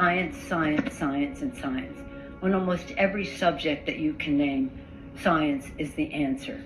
science, science, science, and science. On almost every subject that you can name, science is the answer.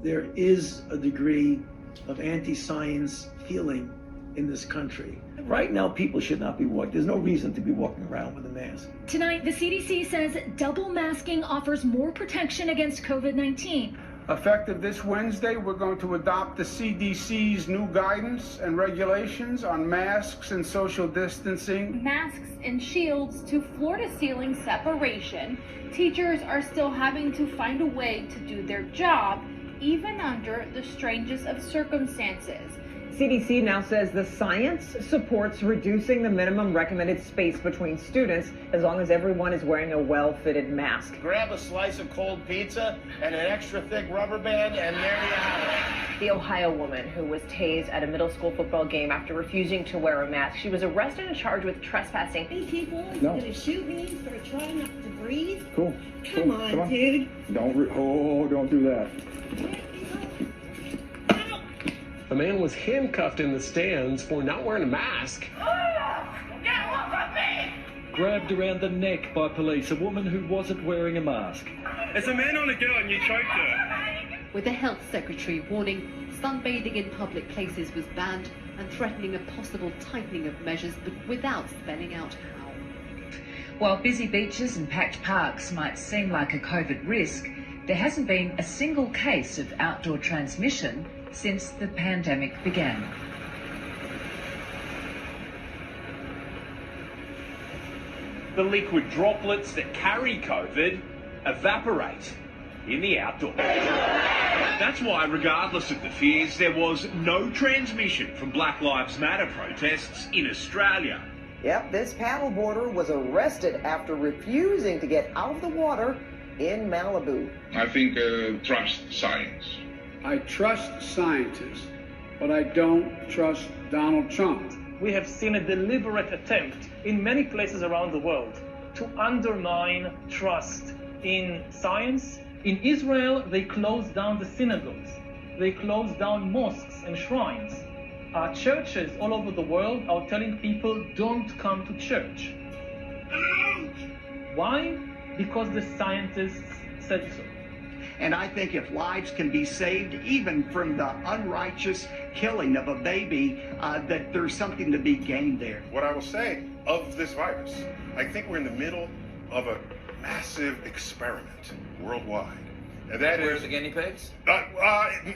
There is a degree of anti-science feeling in this country. Right now, people should not be walking. There's no reason to be walking around with a mask. Tonight, the CDC says double masking offers more protection against COVID-19. Effective this Wednesday, we're going to adopt the CDC's new guidance and regulations on masks and social distancing. Masks and shields to floor-to-ceiling separation. Teachers are still having to find a way to do their job, even under the strangest of circumstances. CDC now says the science supports reducing the minimum recommended space between students as long as everyone is wearing a well-fitted mask. Grab a slice of cold pizza and an extra thick rubber band, and there you have it. The Ohio woman who was tased at a middle school football game after refusing to wear a mask. She was arrested and charged with trespassing. These people are going to shoot me for trying not to breathe. Cool. Come on, dude. Don't do that. A man was handcuffed in the stands for not wearing a mask. Get off of me! Grabbed around the neck by police, a woman who wasn't wearing a mask. There's a man on a girl and you choked her. With the health secretary warning sunbathing in public places was banned and threatening a possible tightening of measures, but without spelling out how. While busy beaches and packed parks might seem like a COVID risk, there hasn't been a single case of outdoor transmission since the pandemic began. The liquid droplets that carry COVID evaporate in the outdoors. That's why, regardless of the fears, there was no transmission from Black Lives Matter protests in Australia. Yep, this paddleboarder was arrested after refusing to get out of the water in Malibu. I think trust science. I trust scientists, but I don't trust Donald Trump. We have seen a deliberate attempt in many places around the world to undermine trust in science. In Israel, they closed down the synagogues. They closed down mosques and shrines. Churches all over the world are telling people don't come to church. Why? Because the scientists said so. And I think if lives can be saved, even from the unrighteous killing of a baby, that there's something to be gained there. What I will say of this virus, I think we're in the middle of a massive experiment worldwide. And that Where's the guinea pigs?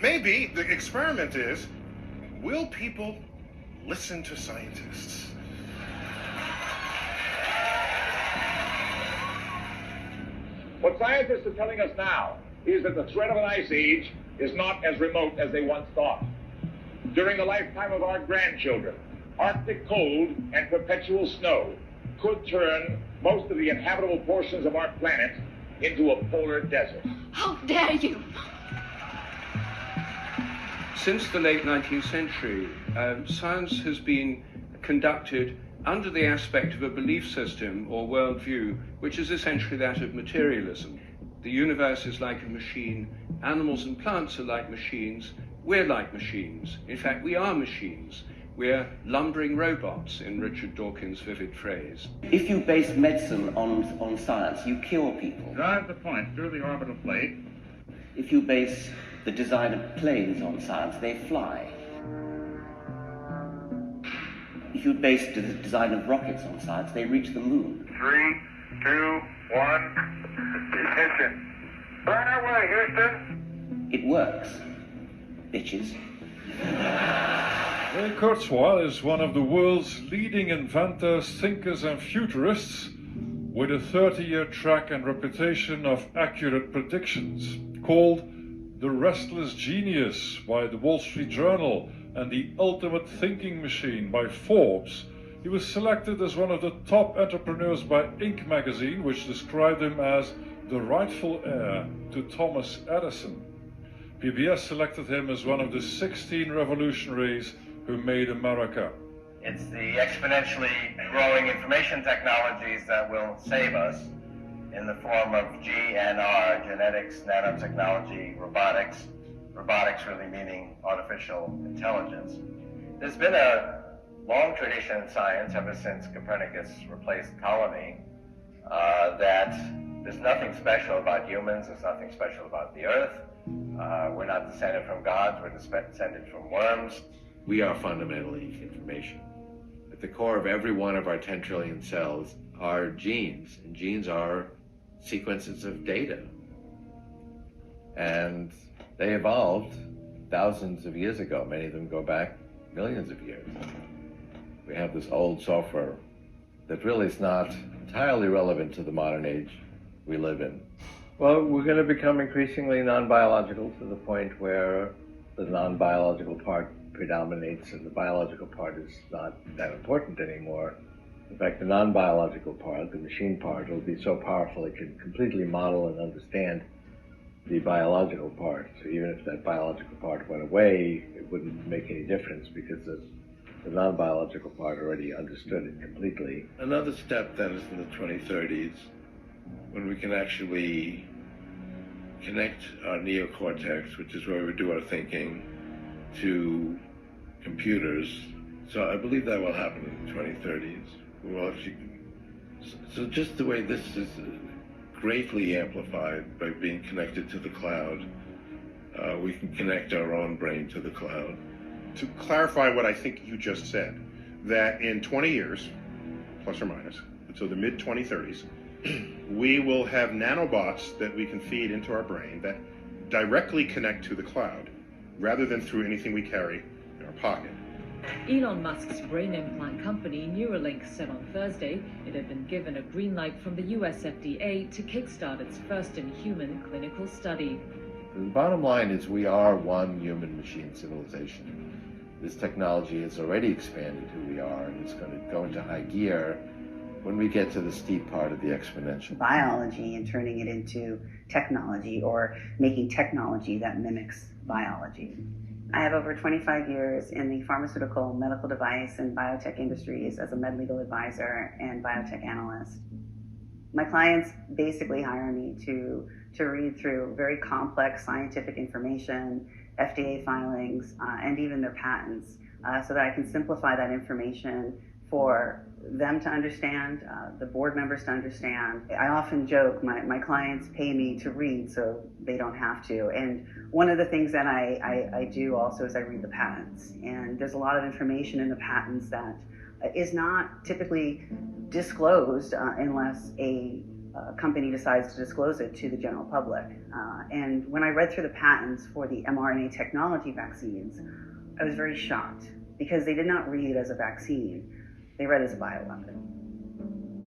Maybe the experiment is, will people listen to scientists? What scientists are telling us now is that the threat of an ice age is not as remote as they once thought. During the lifetime of our grandchildren, Arctic cold and perpetual snow could turn most of the inhabitable portions of our planet into a polar desert. How dare you! Since the late 19th century, science has been conducted under the aspect of a belief system or worldview, which is essentially that of materialism. The universe is like a machine, animals and plants are like machines, we're like machines. In fact, we are machines. We're lumbering robots, in Richard Dawkins' vivid phrase. If you base medicine on science, you cure people. Drive the point through the orbital plate. If you base the design of planes on science, they fly. If you base the design of rockets on science, they reach the moon. 3, 2, 1. Ignition. Burn away, Houston. It works, bitches. Ray Kurzweil is one of the world's leading inventors, thinkers and futurists, with a 30-year track and reputation of accurate predictions. Called the Restless Genius by the Wall Street Journal and the Ultimate Thinking Machine by Forbes, he was selected as one of the top entrepreneurs by Inc. magazine, which described him as the rightful heir to Thomas Edison. PBS selected him as one of the 16 revolutionaries who made America. It's the exponentially growing information technologies that will save us in the form of GNR, genetics, nanotechnology, robotics really meaning artificial intelligence. There's been a long tradition in science, ever since Copernicus replaced Ptolemy, that there's nothing special about humans, there's nothing special about the Earth. We're not descended from gods, we're descended from worms. We are fundamentally information. At the core of every one of our 10 trillion cells are genes, and genes are sequences of data. And they evolved thousands of years ago. Many of them go back millions of years. We have this old software that really is not entirely relevant to the modern age we live in. Well, we're going to become increasingly non-biological to the point where the non-biological part predominates and the biological part is not that important anymore. In fact, the non-biological part, the machine part, will be so powerful it can completely model and understand the biological part. So even if that biological part went away, it wouldn't make any difference because the non-biological part already understood it completely. Another step then is in the 2030s, when we can actually connect our neocortex, which is where we do our thinking, to computers. So I believe that will happen in the 2030s. Well, so just the way this is greatly amplified by being connected to the cloud, we can connect our own brain to the cloud. To clarify what I think you just said, that in 20 years, plus or minus, so the mid-2030s, we will have nanobots that we can feed into our brain that directly connect to the cloud, rather than through anything we carry in our pocket. Elon Musk's brain implant company Neuralink said on Thursday it had been given a green light from the US FDA to kickstart its first-in-human clinical study. The bottom line is we are one human-machine civilization. This technology has already expanded who we are, and it's going to go into high gear when we get to the steep part of the exponential. Biology and turning it into technology, or making technology that mimics biology. I have over 25 years in the pharmaceutical, medical device, and biotech industries as a med legal advisor and biotech analyst. My clients basically hire me to read through very complex scientific information, FDA filings, and even their patents, so that I can simplify that information for them to understand, the board members to understand. I often joke, my clients pay me to read so they don't have to. And one of the things that I do also is I read the patents. And there's a lot of information in the patents that is not typically disclosed unless a company decides to disclose it to the general public. And when I read through the patents for the mRNA technology vaccines, I was very shocked because they did not read as a vaccine. They read as a bioweapon.